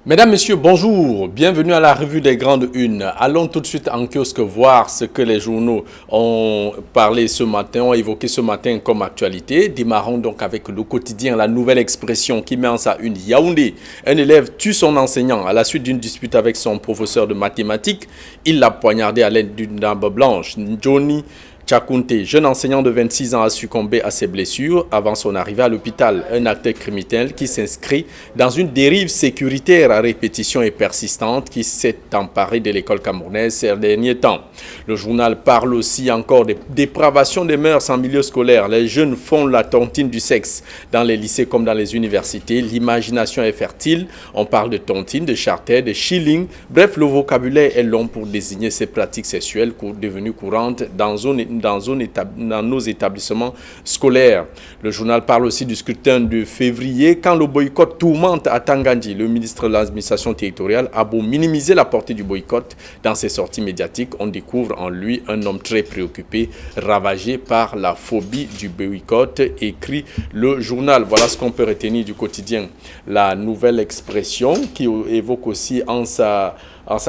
Mesdames, Messieurs, bonjour. Bienvenue à la revue des grandes unes. Allons tout de suite en kiosque voir ce que les journaux ont parlé ce matin, ont évoqué ce matin comme actualité. Démarrons donc avec le quotidien, la nouvelle expression qui met en sa une Yaoundé. Un élève tue son enseignant à la suite d'une dispute avec son professeur de mathématiques. Il l'a poignardé à l'aide d'une arme blanche. Johnny Tchakounté, jeune enseignant de 26 ans, a succombé à ses blessures avant son arrivée à l'hôpital. Un acte criminel qui s'inscrit dans une dérive sécuritaire à répétition et persistante qui s'est emparée de l'école camerounaise ces derniers temps. Le journal parle aussi encore de dépravation des mœurs en milieu scolaire. Les jeunes font la tontine du sexe dans les lycées comme dans les universités. L'imagination est fertile. On parle de tontine, de charter, de shilling. Bref, le vocabulaire est long pour désigner ces pratiques sexuelles devenues courantes dans nos établissements scolaires. Le journal parle aussi du scrutin de février quand le boycott tourmente à Tangandji. Le ministre de l'administration territoriale a beau minimiser la portée du boycott dans ses sorties médiatiques, on découvre en lui un homme très préoccupé, ravagé par la phobie du boycott, écrit le journal. Voilà ce qu'on peut retenir du quotidien. La nouvelle expression qui évoque aussi en sa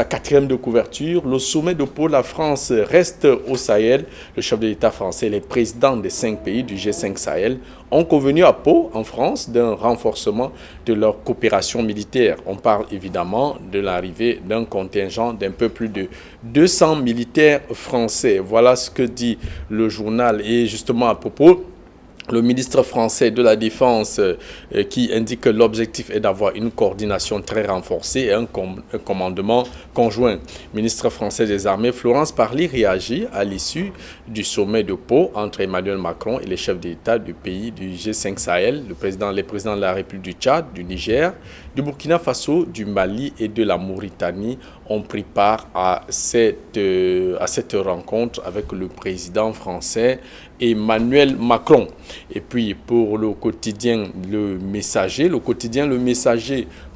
quatrième de couverture, le sommet de Pau, la France reste au Sahel. Le chef de l'État français et les présidents des 5 pays du G5 Sahel ont convenu à Pau, en France, d'un renforcement de leur coopération militaire. On parle évidemment de l'arrivée d'un contingent d'un peu plus de 200 militaires français. Voilà ce que dit le journal. Et justement à propos, le ministre français de la Défense qui indique que l'objectif est d'avoir une coordination très renforcée et un commandement conjoint. Ministre français des Armées, Florence Parly réagit à l'issue du sommet de Pau entre Emmanuel Macron et les chefs d'État du pays du G5 Sahel, les présidents de la République du Tchad, du Niger, du Burkina Faso, du Mali et de la Mauritanie ont pris part à cette rencontre avec le président français Emmanuel Macron. Et puis pour le quotidien Le Messager,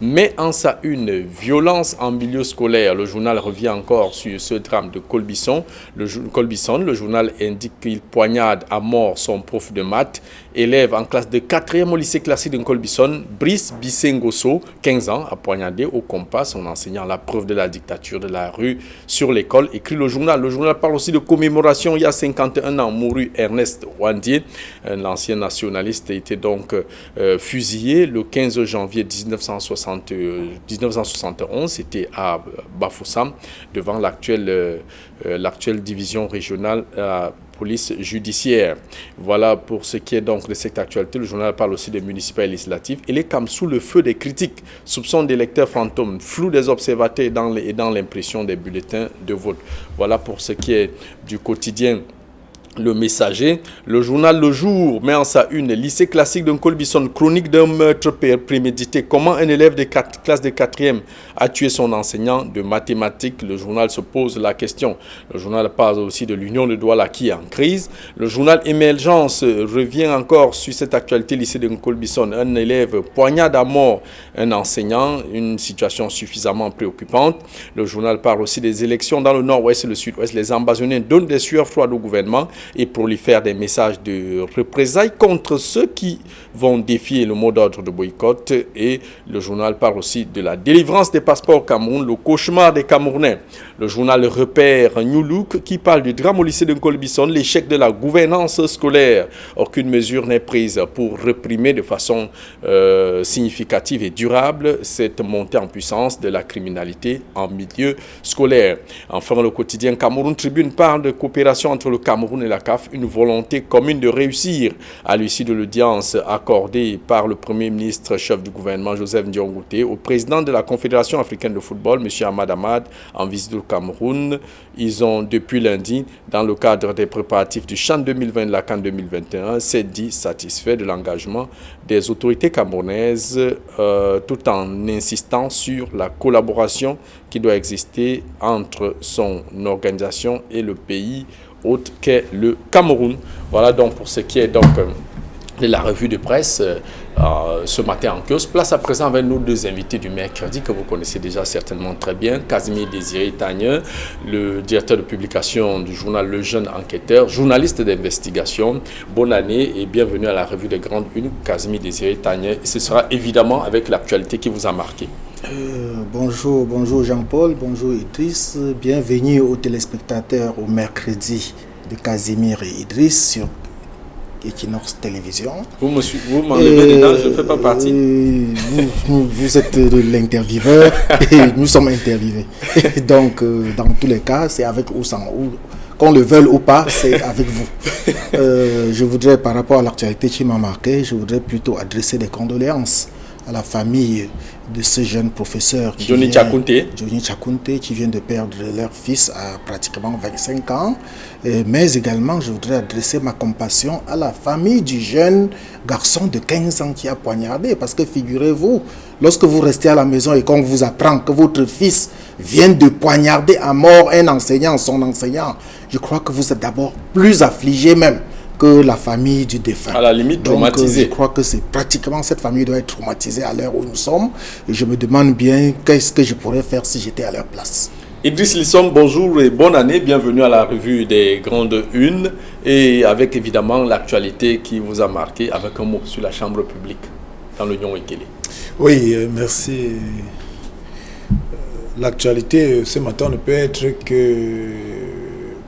met en sa une violence en milieu scolaire. Le journal revient encore sur ce drame de Colbisson. Le journal indique qu'il poignarde à mort son prof de maths. Élève en classe de 4e au lycée classique de Colbisson, Brice Bissengosso, 15 ans, a poignardé au compas son enseignant, la preuve de la dictature de la rue sur l'école, écrit le journal. Le journal parle aussi de commémoration. Il y a 51 ans, mourut Ernest Ouandié, l'ancien nationaliste, était donc fusillé le 15 janvier 1971. C'était à Bafoussam, devant l'actuelle division régionale police judiciaire. Voilà pour ce qui est donc de cette actualité. Le journal parle aussi des municipales et législatives. Il est comme sous le feu des critiques. Soupçon d'électeurs fantômes, flou des observateurs et dans l'impression des bulletins de vote. Voilà pour ce qui est du quotidien Le Messager. Le journal Le Jour met en sa une lycée classique de Colbisson, chronique d'un meurtre prémédité. Comment un élève de classe de 4e a tué son enseignant de mathématiques? Le journal se pose la question. Le journal parle aussi de l'Union de Douala qui est en crise. Le journal Émergence revient encore sur cette actualité lycée de Colbisson. Un élève poignarde à mort un enseignant, une situation suffisamment préoccupante. Le journal parle aussi des élections dans le nord-ouest et le sud-ouest. Les ambazoniens donnent des sueurs froides au gouvernement et prolifèrent des messages de représailles contre ceux qui vont défier le mot d'ordre de boycott. Et le journal parle aussi de la délivrance des passeports au Cameroun, le cauchemar des Camerounais. Le journal Repère New Look qui parle du drame au lycée de Colbisson, l'échec de la gouvernance scolaire. Aucune mesure n'est prise pour réprimer de façon significative et durable cette montée en puissance de la criminalité en milieu scolaire. Enfin, le quotidien Cameroun Tribune parle de coopération entre le Cameroun et la CAF, une volonté commune de réussir. À l'issue de l'audience accordée par le Premier ministre chef du gouvernement Joseph Ndiongouté au président de la Confédération africaine de football, M. Ahmad Ahmad, en visite au Cameroun, ils ont depuis lundi, dans le cadre des préparatifs du CHAN 2020 et de la CAN 2021, s'est dit satisfait de l'engagement des autorités camerounaises tout en insistant sur la collaboration qui doit exister entre son organisation et le pays autre qu'est le Cameroun. Voilà donc pour ce qui est donc de la revue de presse ce matin en kiosque. Place à présent avec nos deux invités du mercredi que vous connaissez déjà certainement très bien. Casimir Désiré Tagne, le directeur de publication du journal Le Jeune Enquêteur, journaliste d'investigation. Bonne année et bienvenue à la revue des Grandes Unes, Casimir Désiré Tagne. Et ce sera évidemment avec l'actualité qui vous a marqué. Bonjour Jean-Paul, bonjour Idriss. Bienvenue aux téléspectateurs au mercredi de Casimir et Idriss sur Equinox Télévision. Vous m'enlevez dedans, je ne fais pas partie. Vous êtes l'intervieweur et nous sommes interviewés. Donc, dans tous les cas, c'est avec ou sans ou. Qu'on le veuille ou pas, c'est avec vous. Je voudrais, par rapport à l'actualité qui m'a marqué, je voudrais plutôt adresser des condoléances à la famille de ce jeune professeur Johnny Chakunte, qui vient de perdre leur fils à pratiquement 25 ans. Mais également, je voudrais adresser ma compassion à la famille du jeune garçon de 15 ans qui a poignardé. Parce que figurez-vous, lorsque vous restez à la maison et qu'on vous apprend que votre fils vient de poignarder à mort un enseignant, son enseignant, je crois que vous êtes d'abord plus affligé même que la famille du défunt. À la limite traumatisée. Je crois que c'est pratiquement cette famille doit être traumatisée à l'heure où nous sommes. Et je me demande bien qu'est-ce que je pourrais faire si j'étais à leur place. Idriss Lissom, bonjour et bonne année. Bienvenue à la revue des Grandes Unes. Et avec évidemment l'actualité qui vous a marqué avec un mot sur la chambre publique dans l'Union Ekele. Oui, merci. L'actualité ce matin ne peut être que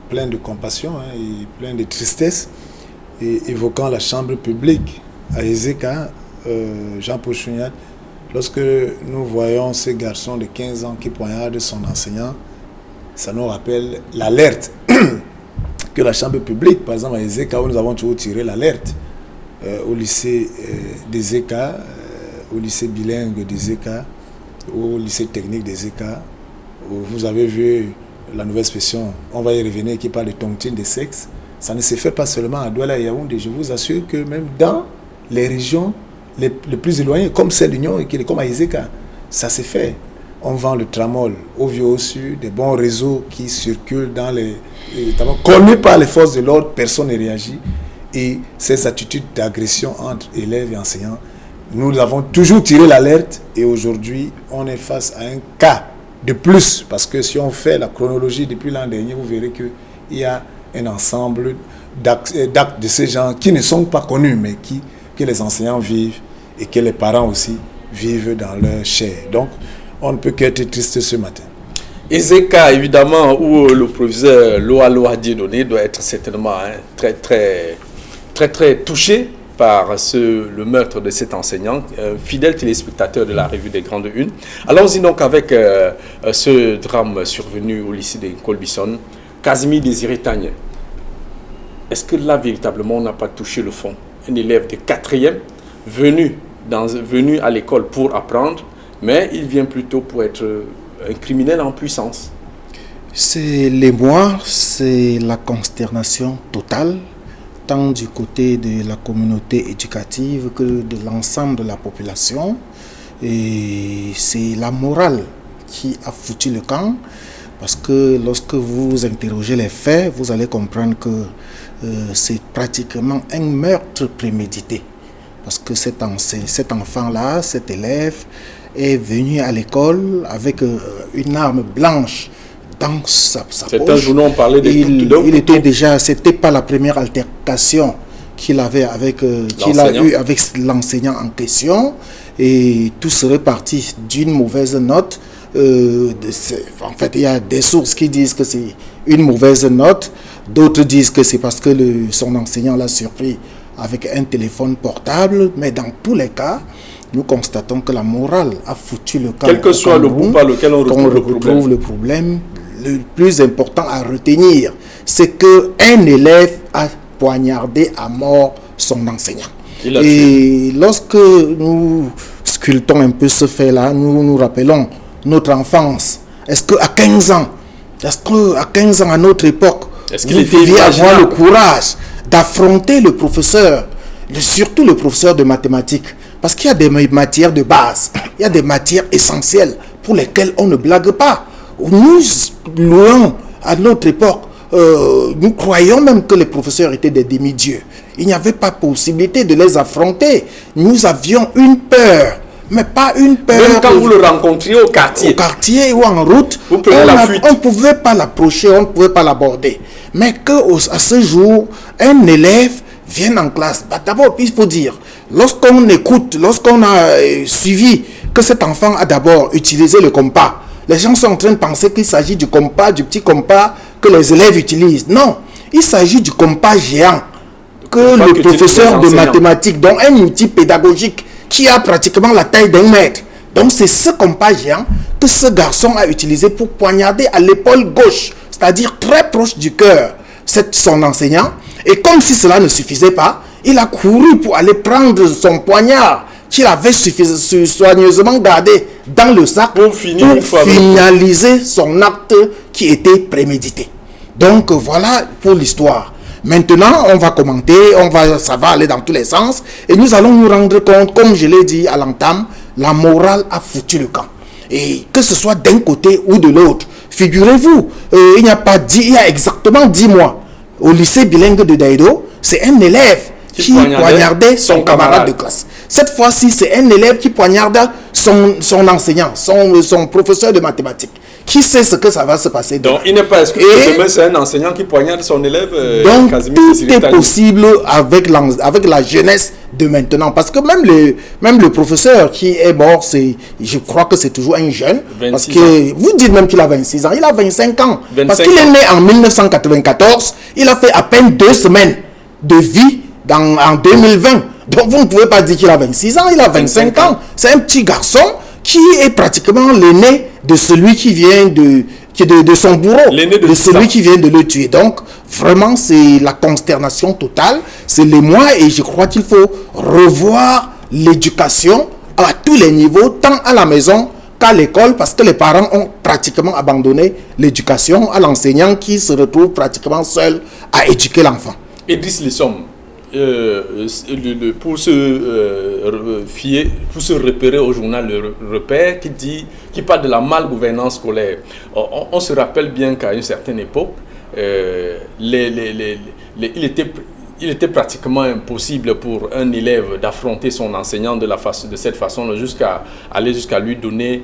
plein de compassion et plein de tristesse. Et évoquant la chambre publique à Ezeka, Jean-Paul Chouniat, lorsque nous voyons ces garçons de 15 ans qui poignardent son enseignant, ça nous rappelle l'alerte que la chambre publique, par exemple à Ezeka, où nous avons toujours tiré l'alerte, au lycée d'Ezeka, au lycée bilingue d'Ezeka, au lycée technique d'Ezeka, où vous avez vu la nouvelle expression, on va y revenir, qui parle de tontine de sexe. Ça ne se fait pas seulement à Douala et Yaoundé. Je vous assure que même dans les régions les plus éloignées, comme celle de l'Union, comme à Ezeka, ça se fait. On vend le tramol au vieux au sud, des bons réseaux qui circulent dans connus par les forces de l'ordre, personne ne réagit. Et ces attitudes d'agression entre élèves et enseignants, nous avons toujours tiré l'alerte et aujourd'hui, on est face à un cas de plus. Parce que si on fait la chronologie depuis l'an dernier, vous verrez qu'il y a un ensemble d'actes de ces gens qui ne sont pas connus, mais que les enseignants vivent et que les parents aussi vivent dans leur chair. Donc, on ne peut qu'être triste ce matin. Ezeka, évidemment, où le professeur Loa Dieudonné doit être certainement très touché par le meurtre de cet enseignant, fidèle téléspectateur de la revue des Grandes Unes. Allons-y donc avec ce drame survenu au lycée de Colbison. Casimir Désiré Tagne, est-ce que là, véritablement, on n'a pas touché le fond? Un élève de 4e venu à l'école pour apprendre, mais il vient plutôt pour être un criminel en puissance. C'est l'émoi, c'est la consternation totale, tant du côté de la communauté éducative que de l'ensemble de la population. Et c'est la morale qui a foutu le camp. Parce que lorsque vous interrogez les faits, vous allez comprendre que c'est pratiquement un meurtre prémédité. Parce que cet enfant-là, cet élève, est venu à l'école avec une arme blanche dans sa poche. Certains journaux ont parlé de il était déjà, c'était pas la première altercation qu'il avait qu'il a eu avec l'enseignant en question. Et tout serait parti d'une mauvaise note. En fait, il y a des sources qui disent que c'est une mauvaise note, d'autres disent que c'est parce que son enseignant l'a surpris avec un téléphone portable, mais dans tous les cas, nous constatons que la morale a foutu le camp. Quel que soit le bout par lequel on retrouve le problème, le plus important à retenir, c'est qu'un élève a poignardé à mort son enseignant. Et lorsque nous sculptons un peu ce fait-là, nous nous rappelons notre enfance. Est-ce qu'à 15 ans, à notre époque, vous pouviez avoir le courage d'affronter le professeur, surtout le professeur de mathématiques? Parce qu'il y a des matières de base, il y a des matières essentielles pour lesquelles on ne blague pas. Nous louons à notre époque, nous croyons même que les professeurs étaient des demi-dieux. Il n'y avait pas possibilité de les affronter. Nous avions une peur. Mais pas une peur. Même quand vous le rencontriez au quartier. Au quartier ou en route, vous prenez la fuite. On ne pouvait pas l'approcher, on ne pouvait pas l'aborder. Mais qu'à ce jour, un élève vienne en classe. D'abord, il faut dire, lorsqu'on écoute, lorsqu'on a suivi que cet enfant a d'abord utilisé le compas, les gens sont en train de penser qu'il s'agit du compas, du petit compas que les élèves utilisent. Non, il s'agit du compas géant que le professeur de mathématiques, donc un outil pédagogique qui a pratiquement la taille d'un mètre. Donc c'est ce compas géant que ce garçon a utilisé pour poignarder à l'épaule gauche, c'est-à-dire très proche du cœur, son enseignant. Et comme si cela ne suffisait pas, il a couru pour aller prendre son poignard qu'il avait soigneusement gardé dans le sac pour finaliser son acte qui était prémédité. Donc voilà pour l'histoire. Maintenant, on va commenter, ça va aller dans tous les sens et nous allons nous rendre compte, comme je l'ai dit à l'entame, la morale a foutu le camp. Et que ce soit d'un côté ou de l'autre, figurez-vous, il y a exactement 10 mois, au lycée bilingue de Daïdo, c'est un élève qui poignardait son camarade de classe. Cette fois-ci, c'est un élève qui poignarda son enseignant, son professeur de mathématiques. Qui sait ce que ça va se passer demain? Donc, il n'est pas exclu que demain, c'est un enseignant qui poignarde son élève. Donc, tout est possible avec la jeunesse de maintenant. Parce que même le professeur qui est mort, je crois que c'est toujours un jeune. Parce que vous dites même qu'il a 26 ans. Il a 25 ans. Parce qu'il est né en 1994. Il a fait à peine 2 semaines de vie en 2020. Donc, vous ne pouvez pas dire qu'il a 26 ans. Il a 25 ans. C'est un petit garçon qui est pratiquement l'aîné de celui qui vient de son bourreau, de celui qui vient de le tuer. Donc, vraiment, c'est la consternation totale, c'est l'émoi et je crois qu'il faut revoir l'éducation à tous les niveaux, tant à la maison qu'à l'école, parce que les parents ont pratiquement abandonné l'éducation à l'enseignant qui se retrouve pratiquement seul à éduquer l'enfant. Idriss Lissom, pour se repérer au journal Le Repère qui parle de la malgouvernance scolaire. On se rappelle bien qu'à une certaine époque, il était pratiquement impossible pour un élève d'affronter son enseignant de cette façon jusqu'à lui donner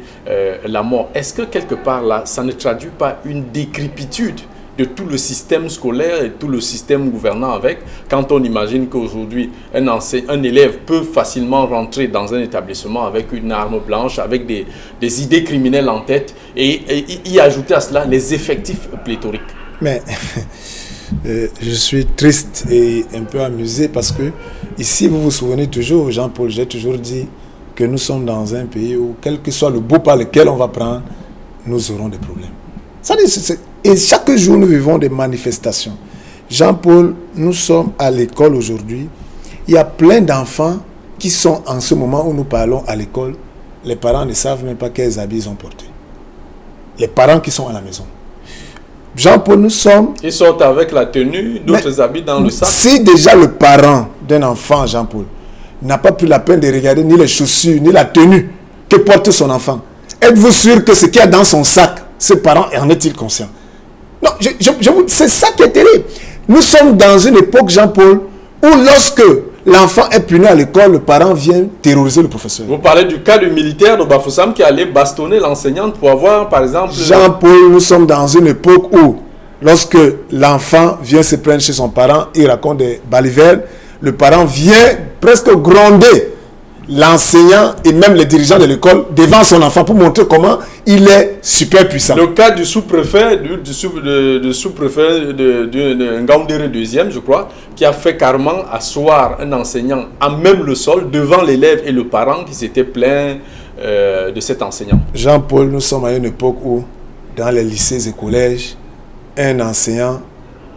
la mort. Est-ce que quelque part là, ça ne traduit pas une décrépitude de tout le système scolaire et tout le système gouvernant avec, quand on imagine qu'aujourd'hui, un élève peut facilement rentrer dans un établissement avec une arme blanche, avec des idées criminelles en tête, et y ajouter à cela les effectifs pléthoriques. Mais je suis triste et un peu amusé parce que ici, vous vous souvenez toujours, Jean-Paul, j'ai toujours dit que nous sommes dans un pays où, quel que soit le bout par lequel on va prendre, nous aurons des problèmes. Et chaque jour, nous vivons des manifestations. Jean-Paul, nous sommes à l'école aujourd'hui. Il y a plein d'enfants qui sont en ce moment où nous parlons à l'école. Les parents ne savent même pas quels habits ils ont portés. Les parents qui sont à la maison. Jean-Paul, nous sommes... Ils sortent avec la tenue, d'autres habits dans le sac. Si déjà le parent d'un enfant, Jean-Paul, n'a pas pris la peine de regarder ni les chaussures, ni la tenue que porte son enfant, êtes-vous sûr que ce qu'il y a dans son sac, ce parent en est-il conscient? Non, c'est ça qui est terrible. Nous sommes dans une époque, Jean-Paul, où lorsque l'enfant est puni à l'école, le parent vient terroriser le professeur. Vous parlez du cas du militaire de Bafoussam qui allait bastonner l'enseignante pour avoir, par exemple... Jean-Paul, nous sommes dans une époque où, lorsque l'enfant vient se plaindre chez son parent, il raconte des balivernes, le parent vient presque gronder l'enseignant et même les dirigeants de l'école devant son enfant pour montrer comment il est super puissant. Le cas du sous-préfet, du sous-préfet de Ngaoundéré 2e, je crois, qui a fait carrément asseoir un enseignant à même le sol devant l'élève et le parent qui s'était plaint de cet enseignant. Jean-Paul, nous sommes à une époque où, dans les lycées et collèges, un enseignant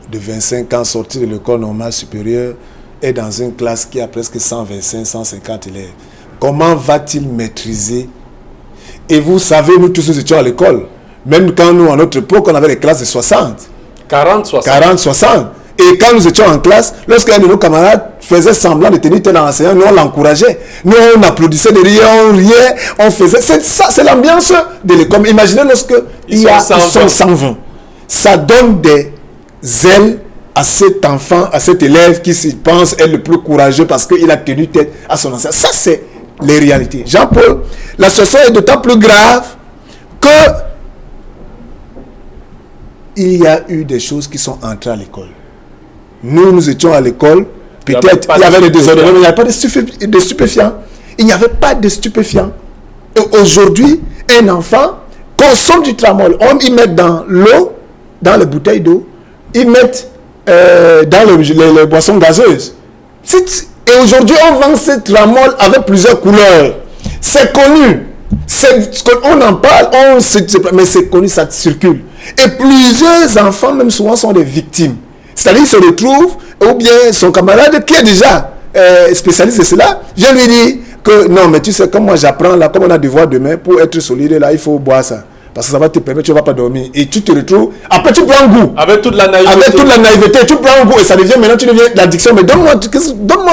de 25 ans sorti de l'école normale supérieure est dans une classe qui a presque 125-150 élèves. Comment va-t-il maîtriser? Et vous savez, nous tous nous étions à l'école. Même quand nous, à notre époque, on avait des classes de 60. 40-60. Et quand nous étions en classe, lorsqu'un de nos camarades faisait semblant de tenir tel enseignant, nous on l'encourageait. Nous on applaudissait derrière, on riait, on faisait... C'est ça, c'est l'ambiance de l'école. Imaginez lorsque il y a 120. Ça donne des ailes à cet enfant, à cet élève qui se pense être le plus courageux parce qu'il a tenu tête à son enseignant. Ça, c'est les réalités. Jean-Paul, la situation est d'autant plus grave que il y a eu des choses qui sont entrées à l'école. Nous étions à l'école, peut-être il y avait des désordres, mais il n'y avait pas de stupéfiants. Il n'y avait pas de stupéfiants. Et aujourd'hui, un enfant consomme du tramol. On y met dans l'eau, dans les bouteilles d'eau, ils mettent dans les boissons gazeuses. Et aujourd'hui, on vend ce tramol avec plusieurs couleurs. C'est connu. On en parle, mais c'est connu, ça circule. Et plusieurs enfants, même souvent, sont des victimes. C'est-à-dire qu'ils se retrouvent, ou bien son camarade qui est déjà spécialiste de cela, je lui dis que non, mais tu sais, comme moi j'apprends là, comme on a devoir demain, pour être solide là, il faut boire ça. Parce que ça va te permettre, tu ne vas pas dormir. Et tu te retrouves, après tu prends goût. Avec toute la naïveté. Tu prends goût et ça devient, maintenant tu deviens l'addiction. Mais donne-moi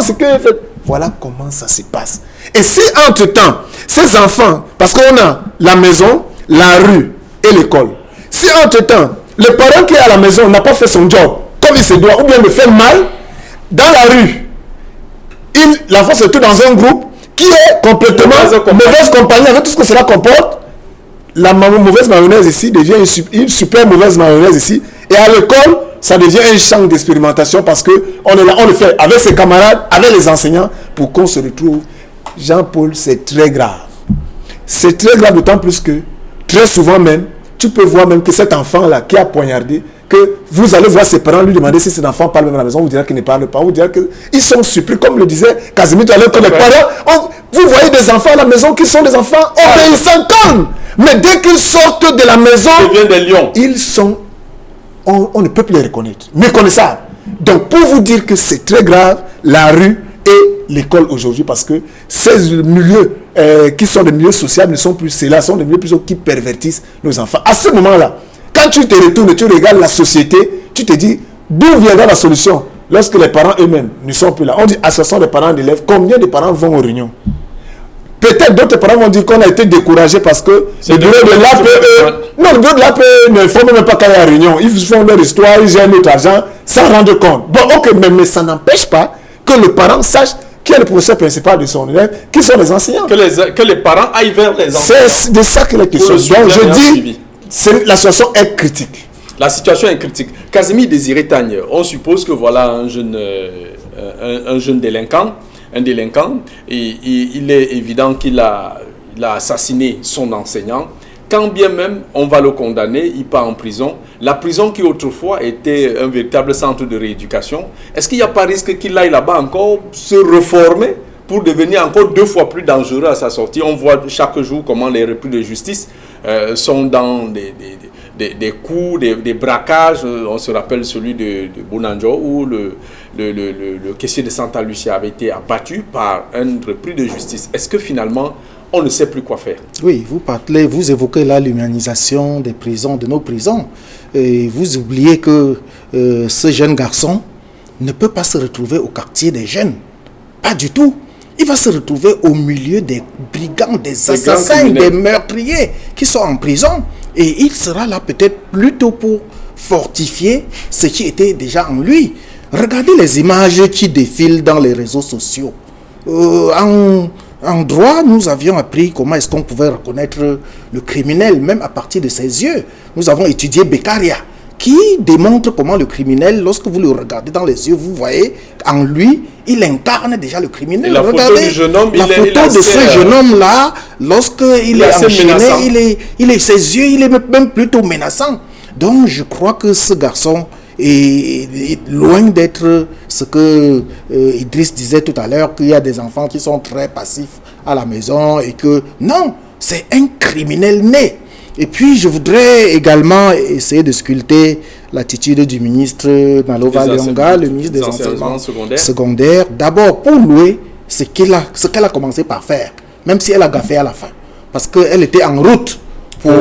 ce que fait. Voilà comment ça se passe. Et si entre-temps, ces enfants, parce qu'on a la maison, la rue et l'école. Si entre-temps, le parent qui est à la maison n'a pas fait son job comme il se doit, ou bien le fait mal, dans la rue, l'enfant se trouve dans un groupe qui est complètement mauvaise compagnie avec tout ce que cela comporte. La mauvaise mayonnaise ici devient une super mauvaise mayonnaise ici. Et à l'école, ça devient un champ d'expérimentation parce qu'on est là, on le fait avec ses camarades, avec les enseignants, pour qu'on se retrouve. Jean-Paul, c'est très grave. C'est très grave, d'autant plus que, très souvent même, tu peux voir même que cet enfant-là qui a poignardé, que vous allez voir ses parents lui demander si cet enfant parle même à la maison, vous direz qu'il ne parle pas, vous direz qu'ils sont surpris, comme le disait Casimir tout à l'heure, que les parents, vous voyez des enfants à la maison qui sont des enfants obéissants comme, mais dès qu'ils sortent de la maison, ils deviennent des lions. Ils sont, on ne peut plus les reconnaître, méconnaissables. Donc pour vous dire que c'est très grave, la rue et l'école aujourd'hui, parce que ces milieux qui sont des milieux sociaux ne sont plus ceux-là, sont des milieux plutôt qui pervertissent nos enfants. À ce moment-là, quand tu te retournes et tu regardes la société, tu te dis d'où viendra la solution lorsque les parents eux-mêmes ne sont plus là. On dit association des parents d'élèves. Combien de parents vont aux réunions? Peut-être d'autres parents vont dire qu'on a été découragé parce que le bureau de l'APE, non, le bureau de l'APE ne forme même pas qu'il y a réunion. Ils font leur histoire, ils gèrent notre argent sans rendre compte. Bon, ok, mais ça n'empêche pas que le parent sache qui est le professeur principal de son élève, qui sont les enseignants. Que les parents aillent vers les enseignants. C'est de ça qu'il est question. Donc je dis, la situation est critique. La situation est critique. Casimir Désiré Tagne, on suppose que voilà un jeune délinquant, et il est évident qu'il a assassiné son enseignant. Quand bien même on va le condamner, il part en prison. La prison qui autrefois était un véritable centre de rééducation, est-ce qu'il n'y a pas risque qu'il aille là-bas encore se reformer pour devenir encore 2 fois plus dangereux à sa sortie? On voit chaque jour comment les repris de justice sont dans des coups, des braquages. On se rappelle celui de Bonanjo où le caissier de Santa Lucia avait été abattu par un repris de justice. Est-ce que finalement on ne sait plus quoi faire? Oui, vous évoquez là l'humanisation des prisons, de nos prisons. Et vous oubliez que ce jeune garçon ne peut pas se retrouver au quartier des jeunes. Pas du tout. Il va se retrouver au milieu des brigands, des assassins, des meurtriers qui sont en prison. Et il sera là peut-être plutôt pour fortifier ce qui était déjà en lui. Regardez les images qui défilent dans les réseaux sociaux. En droit, nous avions appris comment est-ce qu'on pouvait reconnaître le criminel, même à partir de ses yeux. Nous avons étudié Beccaria, qui démontre comment le criminel, lorsque vous le regardez dans les yeux, vous voyez en lui, il incarne déjà le criminel. Et la photo du jeune homme, la photo de ce jeune homme-là, lorsqu'il est enchaîné, ses yeux, il est même plutôt menaçant. Donc, je crois que ce garçon est loin d'être ce que Idriss disait tout à l'heure, qu'il y a des enfants qui sont très passifs à la maison et que non, c'est un criminel né. Et puis je voudrais également essayer de sculpter l'attitude du ministre Nalova Leonga, le ministre des enseignements secondaires, d'abord pour louer ce qu'elle a commencé par faire, même si elle a gaffé à la fin, parce qu'elle était en route pour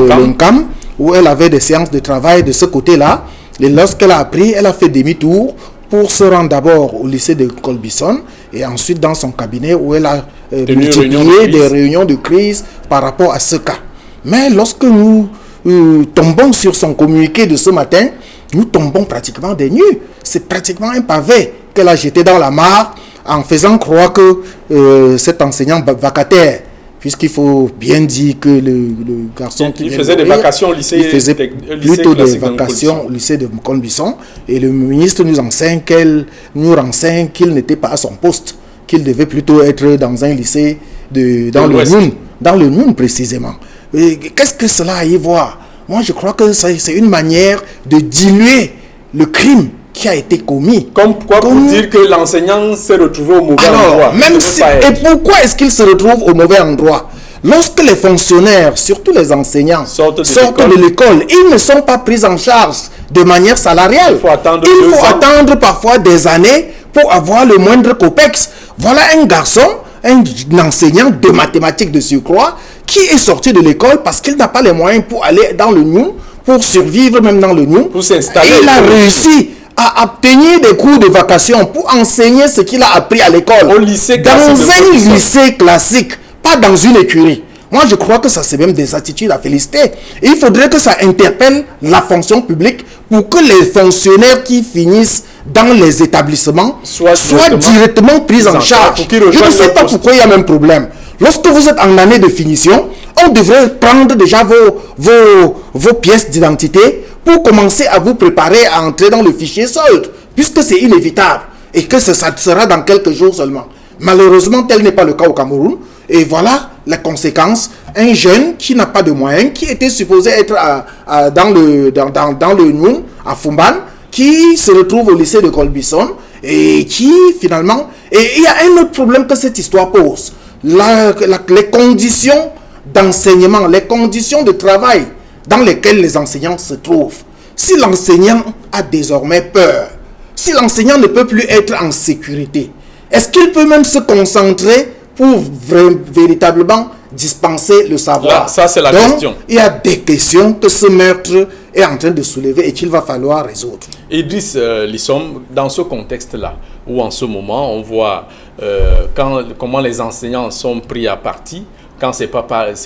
l'UNCAM, où elle avait des séances de travail de ce côté-là. Et lorsqu'elle a appris, elle a fait demi-tour pour se rendre d'abord au lycée de Colbison et ensuite dans son cabinet où elle a multiplié des réunions de crise par rapport à ce cas. Mais lorsque nous tombons sur son communiqué de ce matin, nous tombons pratiquement des nues. C'est pratiquement un pavé qu'elle a jeté dans la mare en faisant croire que cet enseignant vacataire, puisqu'il faut bien dire que le garçon qui faisait des vacations au lycée, il faisait plutôt des vacations au lycée de Colbisson, et le ministre nous renseigne qu'il n'était pas à son poste, qu'il devait plutôt être dans un lycée dans le Noun précisément. Qu'est-ce que cela a à y voir? Moi, je crois que c'est une manière de diluer le crime qui a été commis. Comme pour dire que l'enseignant s'est retrouvé au mauvais endroit. Et pourquoi est-ce qu'il se retrouve au mauvais endroit? Lorsque les fonctionnaires, surtout les enseignants, sortent de l'école, ils ne sont pas pris en charge de manière salariale. Il faut attendre parfois des années pour avoir le moindre COPEX. Voilà un garçon, un enseignant de mathématiques de surcroît, qui est sorti de l'école parce qu'il n'a pas les moyens pour aller dans le Noun, pour survivre même dans le Noun. Pour s'installer. Et il a réussi à obtenir des cours de vacation pour enseigner ce qu'il a appris à l'école. Au lycée classique. Dans un lycée classique, pas dans une écurie. Moi, je crois que ça, c'est même des attitudes à féliciter. Et il faudrait que ça interpelle la fonction publique pour que les fonctionnaires qui finissent dans les établissements soient directement pris en charge. Je ne sais pas pourquoi il y a même problème. Lorsque vous êtes en année de finition, on devrait prendre déjà vos pièces d'identité pour commencer à vous préparer à entrer dans le fichier solde, puisque c'est inévitable et que ça sera dans quelques jours seulement. Malheureusement, tel n'est pas le cas au Cameroun. Et voilà les conséquences. Un jeune qui n'a pas de moyens, qui était supposé être dans le Noun, à Fumban, qui se retrouve au lycée de Colbisson et qui finalement... Et il y a un autre problème que cette histoire pose. Les conditions d'enseignement, les conditions de travail dans lesquelles les enseignants se trouvent. Si l'enseignant a désormais peur, si l'enseignant ne peut plus être en sécurité, est-ce qu'il peut même se concentrer pour véritablement dispenser le savoir? Là, ça, c'est la question. Il y a des questions que ce meurtre est en train de soulever et qu'il va falloir résoudre. Idriss Lissom, dans ce contexte-là, où en ce moment, on voit comment les enseignants sont pris à partie, quand ce n'est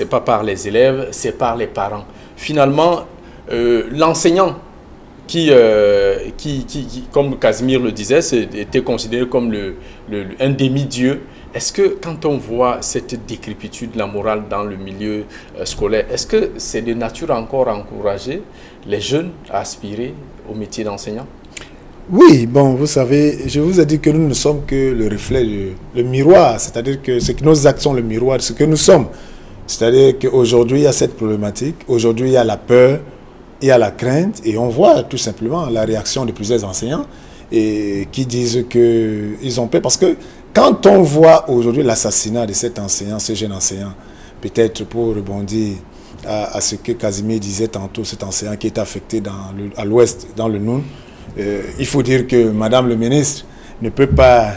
pas par les élèves, c'est par les parents. Finalement, l'enseignant qui, comme Casimir le disait, était considéré comme un demi-dieu. Est-ce que quand on voit cette décrépitude de la morale dans le milieu scolaire, est-ce que c'est de nature encore à encourager les jeunes à aspirer au métier d'enseignant? Oui, bon, vous savez, je vous ai dit que nous ne sommes que le reflet, le miroir, c'est-à-dire que nos actes sont le miroir de ce que nous sommes. C'est-à-dire qu'aujourd'hui, il y a cette problématique, aujourd'hui, il y a la peur, il y a la crainte, et on voit tout simplement la réaction de plusieurs enseignants et qui disent qu'ils ont peur. Parce que quand on voit aujourd'hui l'assassinat de cet enseignant, ce jeune enseignant, peut-être pour rebondir à ce que Casimir disait tantôt, cet enseignant qui est affecté à l'ouest, dans le Noun, il faut dire que Madame le ministre ne peut pas,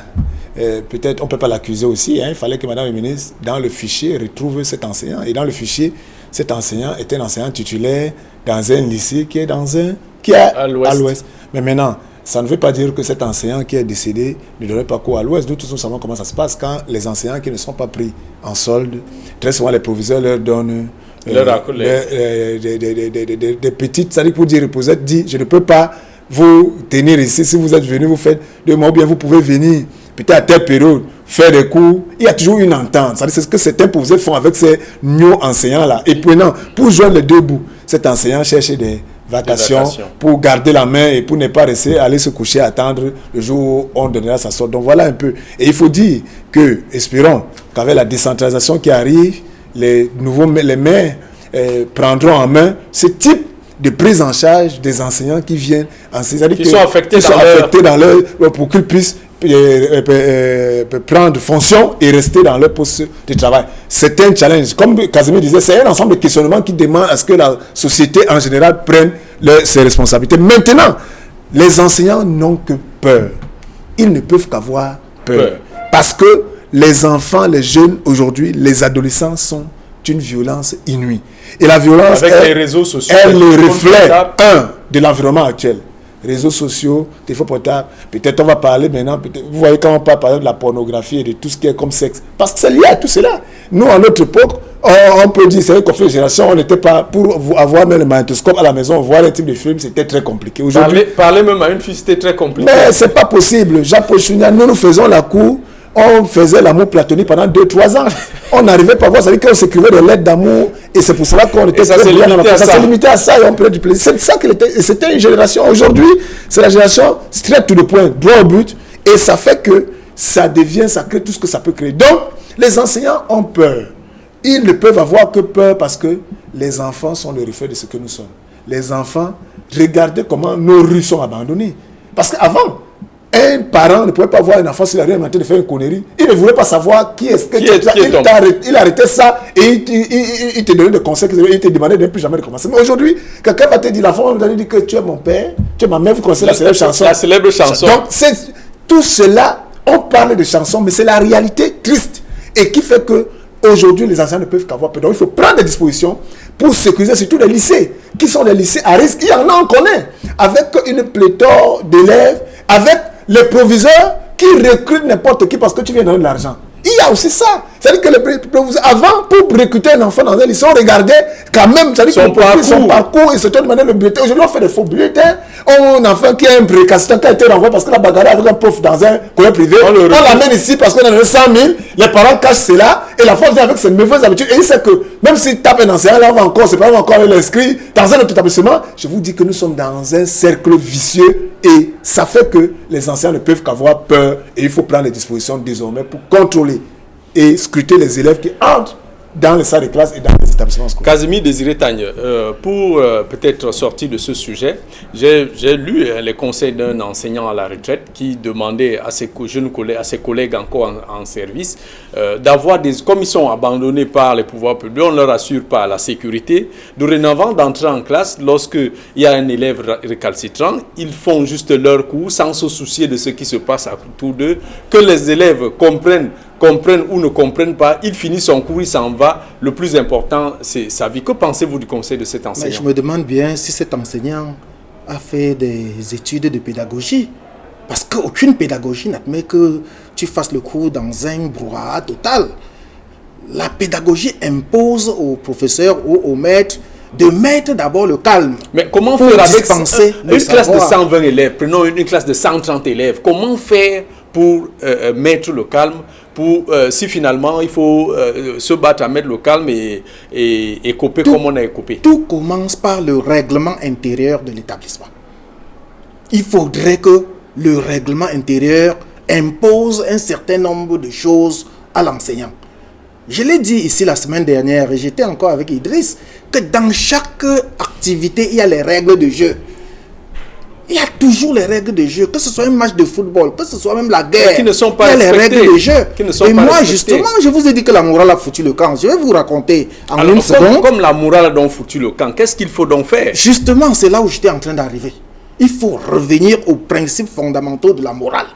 peut-être on ne peut pas l'accuser aussi, il fallait que Madame le ministre, dans le fichier, retrouve cet enseignant. Et dans le fichier, cet enseignant est un enseignant titulaire dans un lycée qui est à l'ouest. Mais maintenant, ça ne veut pas dire que cet enseignant qui est décédé ne donnerait pas cours à l'ouest. Nous tous nous savons comment ça se passe quand les enseignants qui ne sont pas pris en solde, très souvent les proviseurs leur donnent des petites, c'est-à-dire pour dire, vous êtes dit, je ne peux pas vous tenir ici. Si vous êtes venu, vous faites 2 mois, ou bien vous pouvez venir peut-être à telle période, faire des cours. Il y a toujours une entente. C'est ce que certains proviseurs font avec ces nouveaux enseignants-là. Et puis non, pour joindre les deux bouts, cet enseignant cherche des vacations pour garder la main et pour ne pas rester, aller se coucher, attendre le jour où on donnera sa sorte. Donc voilà un peu. Et il faut dire que, espérons qu'avec la décentralisation qui arrive, les maires prendront en main ce type de prise en charge des enseignants qui viennent enseigner, qui sont affectés dans leur pour qu'ils puissent prendre fonction et rester dans leur poste de travail. C'est un challenge. Comme Casimir disait, c'est un ensemble de questionnements qui demandent à ce que la société en général prenne ses responsabilités. Maintenant, les enseignants n'ont que peur. Ils ne peuvent qu'avoir peur. Parce que les enfants, les jeunes aujourd'hui, les adolescents sont une violence inouïe. Et la violence, avec les réseaux sociaux, elle le reflet, de l'environnement actuel. Réseaux sociaux, téléphone portable, peut-être on va parler maintenant, vous voyez quand on parle par exemple de la pornographie et de tout ce qui est comme sexe, parce que c'est lié à tout cela. Nous, à notre époque, on peut dire, c'est une conflit de génération, on n'était pas, pour avoir même le magnétoscope à la maison, voir un type de film, c'était très compliqué. Aujourd'hui, parler même à une fille, c'était très compliqué. Mais c'est pas possible. Jean-Paul Chounia, nous faisons la cour, on faisait l'amour platonique pendant 2-3 ans. On n'arrivait pas à voir, ça veut dire qu'on s'écrivait des lettres d'amour, et c'est pour cela qu'on était très bien dans la classe. Ça s'est limité à ça et on prenait du plaisir. C'est ça qu'il était. C'était une génération. Aujourd'hui, c'est la génération straight to the point, droit au but, et ça fait que ça crée tout ce que ça peut créer. Donc, les enseignants ont peur. Ils ne peuvent avoir que peur parce que les enfants sont le reflet de ce que nous sommes. Les enfants, regardez comment nos rues sont abandonnées. Parce qu'avant, un parent ne pouvait pas voir un enfant s'il avait en train de faire une connerie. Il ne voulait pas savoir qui est-ce que il arrêtait ça et il te donnait des conseils, il te demandait de ne plus jamais recommencer. Mais aujourd'hui, quelqu'un va te dire, l'enfant va te dire que tu es mon père, tu es ma mère, vous connaissez la célèbre chanson. La célèbre chanson. Donc, tout cela, on parle de chansons, mais c'est la réalité triste et qui fait que aujourd'hui, les enseignants ne peuvent qu'avoir peur. Donc, il faut prendre des dispositions pour sécuriser surtout les lycées, qui sont des lycées à risque. Il y en a, on connaît, avec une pléthore d'élèves, avec les proviseurs qui recrutent n'importe qui parce que tu viens donner de l'argent. Il y a aussi ça. C'est-à-dire que les proviseurs, avant, pour recruter un enfant dans un lycée, on regardait quand même, c'est-à-dire son parcours, et se demandait le bulletin. Aujourd'hui, on fait des faux bulletins. Un enfant qui a un précacitant qui a été renvoyé parce que la bagarre avec un prof dans un collège privé, on l'amène ici parce qu'on a donné 100 000, les parents cachent cela, et l'enfant vient avec ses mauvaises habitudes, et il sait que même s'il tape un enseignant, là, on va encore, c'est pas encore l'inscrit dans un autre établissement. Je vous dis que nous sommes dans un cercle vicieux, et ça fait que les enseignants ne peuvent qu'avoir peur, et il faut prendre les dispositions désormais pour contrôler et scruter les élèves qui entrent dans les salles de classe et dans les établissements scolaires. Casimir Désiré Tagne, pour peut-être sortir de ce sujet, j'ai lu les conseils d'un enseignant à la retraite qui demandait à ses jeunes collègues, à ses collègues encore en service, d'avoir des, comme ils sont abandonnés par les pouvoirs publics, on ne leur assure pas la sécurité. Dorénavant, d'entrer en classe, lorsqu'il y a un élève récalcitrant, ils font juste leur cours sans se soucier de ce qui se passe autour d'eux, que les élèves comprennent ou ne comprennent pas, il finit son cours, il s'en va. Le plus important, c'est sa vie. Que pensez-vous du conseil de cet enseignant? Mais je me demande bien si cet enseignant a fait des études de pédagogie. Parce qu'aucune pédagogie n'admet que tu fasses le cours dans un brouhaha total. La pédagogie impose aux professeurs ou aux maîtres de mettre d'abord le calme. Mais comment faire avec une classe de 120 élèves, prenons une classe de 130 élèves, comment faire pour mettre le calme, pour si finalement il faut se battre à mettre le calme et couper comme on a coupé? Tout commence par le règlement intérieur de l'établissement. Il faudrait que le règlement intérieur impose un certain nombre de choses à l'enseignant. Je l'ai dit ici la semaine dernière, et j'étais encore avec Idriss, que dans chaque activité, il y a les règles de jeu. Il y a toujours les règles de jeu, que ce soit un match de football, que ce soit même la guerre. Qui ne sont pas il y a les règles de jeu. Et moi, respectées. justement, je vous ai dit que la morale a foutu le camp. Je vais vous raconter en une seconde. Comme la morale a donc foutu le camp, qu'est-ce qu'il faut donc faire? Justement, c'est là où j'étais en train d'arriver. Il faut revenir aux principes fondamentaux de la morale.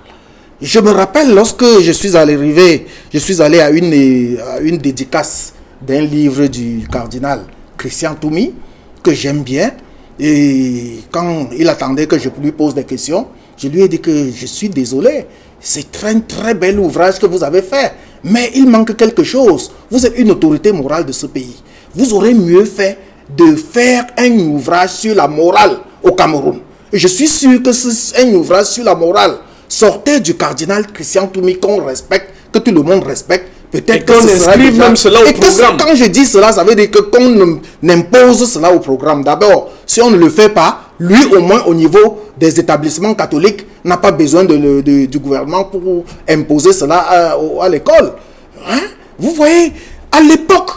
Je me rappelle lorsque je suis allé à une dédicace d'un livre du cardinal Christian Toumi, que j'aime bien. Et quand il attendait que je lui pose des questions, je lui ai dit que je suis désolé. C'est un très bel ouvrage que vous avez fait. Mais il manque quelque chose. Vous êtes une autorité morale de ce pays. Vous aurez mieux fait de faire un ouvrage sur la morale au Cameroun. Et je suis sûr que c'est un ouvrage sur la morale sortait du cardinal Christian Toumi qu'on respecte, que tout le monde respecte. Peut-être qu'on inscrive même cela au programme. Quand je dis cela, ça veut dire que qu'on impose cela au programme. D'abord, si on ne le fait pas, lui au moins au niveau des établissements catholiques n'a pas besoin du gouvernement pour imposer cela à l'école. Hein? Vous voyez, à l'époque,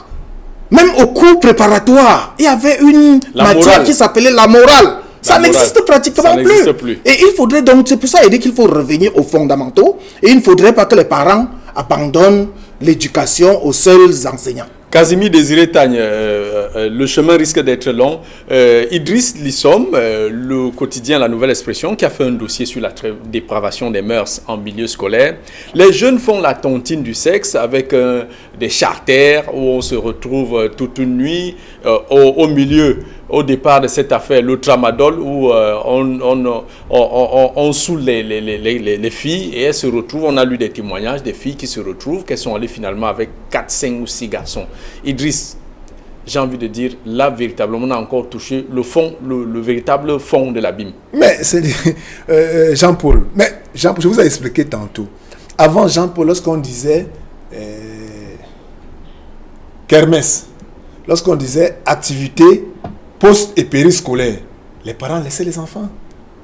même au cours préparatoire, il y avait une matière qui s'appelait la morale. Ça n'existe pratiquement plus. Et il faudrait donc, c'est pour ça qu'il dit qu'il faut revenir aux fondamentaux et il ne faudrait pas que les parents abandonnent l'éducation aux seuls enseignants. Casimir Désiré Tagne, le chemin risque d'être long. Idriss Lissom, le quotidien La Nouvelle Expression, qui a fait un dossier sur la dépravation des mœurs en milieu scolaire. Les jeunes font la tontine du sexe avec des charters où on se retrouve toute une nuit au milieu au départ de cette affaire, le tramadol, où on saoule les filles et elles se retrouvent, on a lu des témoignages des filles qui se retrouvent, qu'elles sont allées finalement avec 4, 5 ou 6 garçons. Idriss, j'ai envie de dire, là, véritablement, on a encore touché le fond, le véritable fond de l'abîme. Mais c'est Jean-Paul. Mais Jean-Paul, je vous ai expliqué tantôt. Avant Jean-Paul, lorsqu'on disait kermesse, lorsqu'on disait activité post- et périscolaire, les parents laissaient les enfants.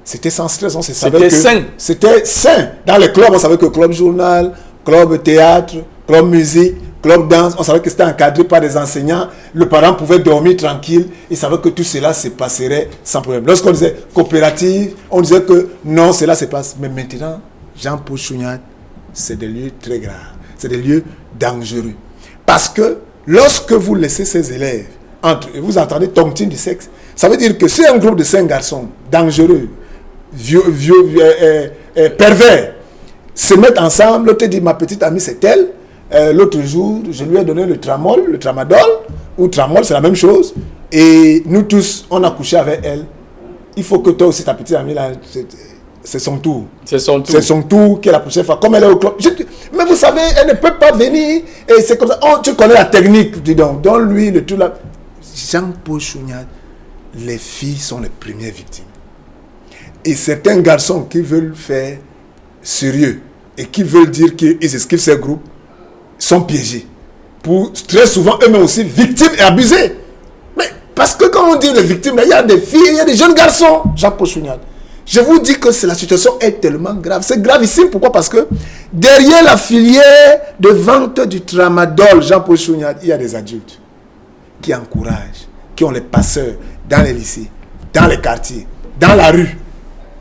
C'était sans stress, on se savait que... C'était sain. C'était sain. Dans les clubs, on savait que club journal, club théâtre, club musique, club danse, on savait que c'était encadré par des enseignants. Le parent pouvait dormir tranquille. Il savait que tout cela se passerait sans problème. Lorsqu'on disait coopérative, on disait que non, cela se passe. Mais maintenant, Jean-Paul Chouniat, c'est des lieux très graves. C'est des lieux dangereux. Parce que lorsque vous laissez ces élèves, vous entendez tontine du sexe, ça veut dire que si un groupe de 5 garçons dangereux, pervers, se mettent ensemble, l'autre dit ma petite amie c'est elle, l'autre jour je lui ai donné le tramadol, ou tramol c'est la même chose, et nous tous on a couché avec elle. Il faut que toi aussi ta petite amie là, c'est son tour. C'est son tour. C'est son tour qu'elle a poussé. Comme elle est au club. Mais vous savez, elle ne peut pas venir. Et c'est comme ça. Oh, tu connais la technique, dis donc. Donne-lui le tout là. Jean-Paul Chouniat, les filles sont les premières victimes. Et certains garçons qui veulent faire sérieux et qui veulent dire qu'ils esquivent ces groupes sont piégés. Très souvent, eux-mêmes aussi victimes et abusés. Mais parce que quand on dit les victimes, il y a des filles, il y a des jeunes garçons. Jean-Paul Chouniat. Je vous dis que la situation est tellement grave. C'est gravissime. Pourquoi? Parce que derrière la filière de vente du tramadol, Jean-Paul Chouniat, il y a des adultes qui encouragent, qui ont les passeurs dans les lycées, dans les quartiers, dans la rue.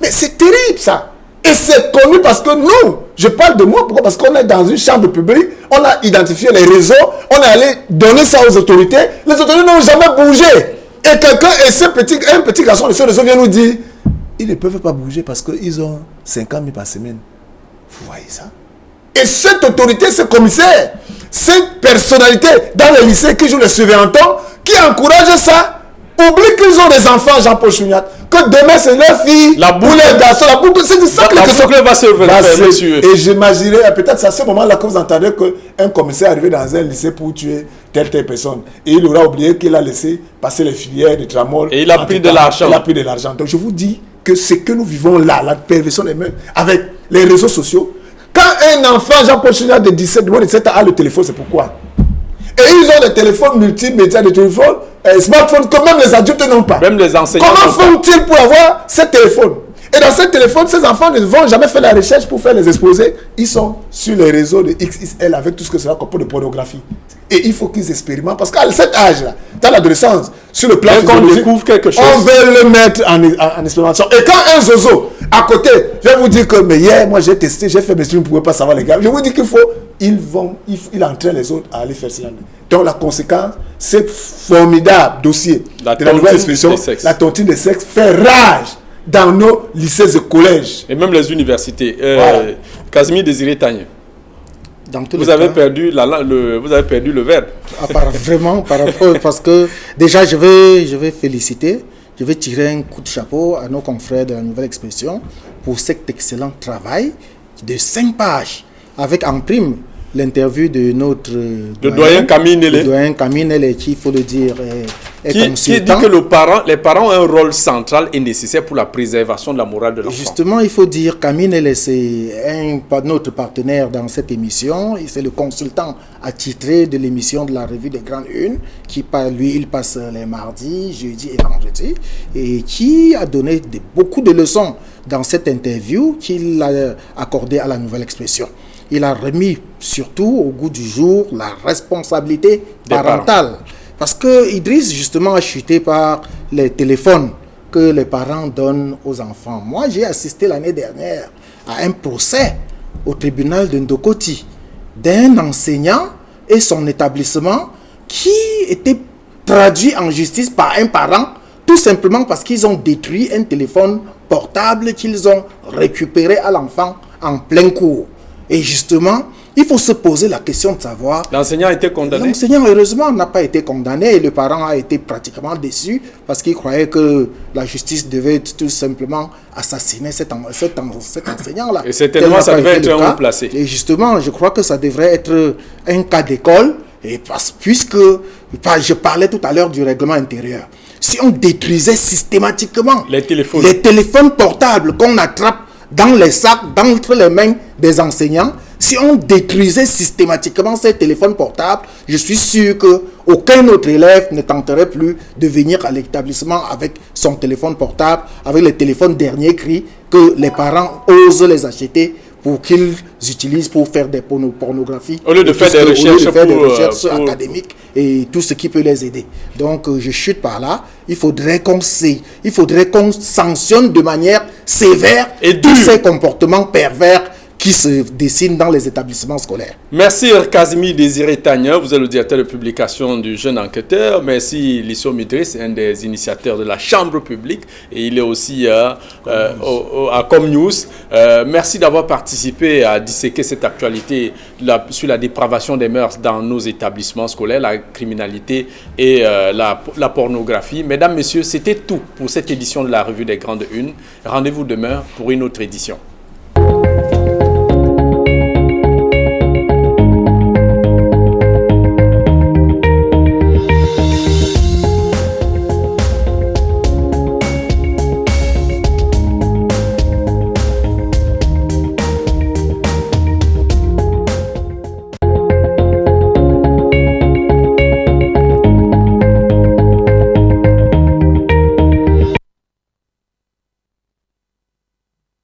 Mais c'est terrible ça. Et c'est connu parce que nous, je parle de moi, pourquoi? Parce qu'on est dans une chambre publique, on a identifié les réseaux, on est allé donner ça aux autorités. Les autorités n'ont jamais bougé. Et quelqu'un, et un petit garçon de ce réseau vient nous dire, ils ne peuvent pas bouger parce qu'ils ont 50 000 par semaine. Vous voyez ça? Et cette autorité, ce commissaire, cette personnalité dans les lycées qui joue les surveillants, qui encourage ça, oublie qu'ils ont des enfants, Jean-Paul Chouniat, que demain c'est leur fille, ou les garçons, la boucle, c'est ça que les questions va se revenir. Et j'imaginerais, peut-être à ce moment-là que vous entendez qu'un commissaire arrivé dans un lycée pour tuer telle personne, et il aura oublié qu'il a laissé passer les filières de tramol. Et il a pris de l'argent. Il a pris de l'argent. Donc je vous dis que ce que nous vivons là, la perversion des mœurs, avec les réseaux sociaux, quand un enfant, Jean-Paul Chouniat de 17 ans a le téléphone, c'est pourquoi? Et ils ont des téléphones multimédia, des téléphones, smartphones que même les adultes n'ont pas. Même les enseignants. Comment font-ils pour avoir ces téléphones? Et dans ces téléphones, ces enfants ne vont jamais faire la recherche pour faire les exposés. Ils sont sur les réseaux de XXL avec tout ce que cela comporte de pornographie. Et il faut qu'ils expérimentent. Parce qu'à cet âge-là, dans l'adolescence, sur le plan physiologique, découvre quelque chose, on veut le mettre en expérimentation. Et quand un zozo, à côté, je vais vous dire que, mais hier, moi j'ai testé, j'ai fait mes études, vous ne pouvez pas savoir les gars. Je vous dis qu'il faut, il entraîne les autres à aller faire cela. Donc la conséquence, c'est formidable dossier de la nouvelle expression, la tontine de sexe fait rage dans nos lycées et collèges. Et même les universités. Voilà. Casimir Désiré Tagne. Vous avez perdu le verbe. Vraiment, par rapport, parce que déjà, je vais féliciter, je vais tirer un coup de chapeau à nos confrères de la nouvelle expression pour cet excellent travail de 5 pages, avec en prime l'interview de notre doyen Camille Nélé. Doyen Camille Nélé, qui, il faut le dire, est qui dit que les parents ont un rôle central et nécessaire pour la préservation de la morale de l'enfant. Justement, il faut dire Camille Nélé, c'est notre partenaire dans cette émission. C'est le consultant attitré de l'émission de la revue des Grandes Unes, qui il passe les mardis, jeudis et vendredis, et qui a donné beaucoup de leçons dans cette interview qu'il a accordée à la nouvelle expression. Il a remis surtout au goût du jour la responsabilité parentale. Parce que Idriss, justement, a chuté par les téléphones que les parents donnent aux enfants. Moi, j'ai assisté l'année dernière à un procès au tribunal de Ndokoti d'un enseignant et son établissement qui était traduit en justice par un parent, tout simplement parce qu'ils ont détruit un téléphone portable qu'ils ont récupéré à l'enfant en plein cours. Et justement, il faut se poser la question de savoir... L'enseignant a été condamné? L'enseignant, heureusement, n'a pas été condamné et le parent a été pratiquement déçu parce qu'il croyait que la justice devait tout simplement assassiner cet enseignant-là. Et certainement, ça devait être un haut placé. Et justement, je crois que ça devrait être un cas d'école. Et puisque je parlais tout à l'heure du règlement intérieur, si on détruisait systématiquement les téléphones portables qu'on attrape dans les sacs, entre les mains des enseignants, si on détruisait systématiquement ces téléphones portables, je suis sûr qu'aucun autre élève ne tenterait plus de venir à l'établissement avec son téléphone portable, avec les téléphones dernier cri, que les parents osent les acheter pour qu'ils utilisent pour faire des pornographies. Au lieu de faire des recherches, académiques et tout ce qui peut les aider. Donc, je chute par là. Il faudrait qu'on sanctionne de manière sévère tous ces comportements pervers qui se dessinent dans les établissements scolaires. Merci Casimir Désiré Tagna, vous êtes le directeur de publication du Jeune Enquêteur. Merci Lissom Idriss, un des initiateurs de la Chambre publique et il est aussi à ComNews. Merci d'avoir participé à disséquer cette actualité sur la dépravation des mœurs dans nos établissements scolaires, la criminalité et la pornographie. Mesdames, Messieurs, c'était tout pour cette édition de la Revue des Grandes Unes. Rendez-vous demain pour une autre édition.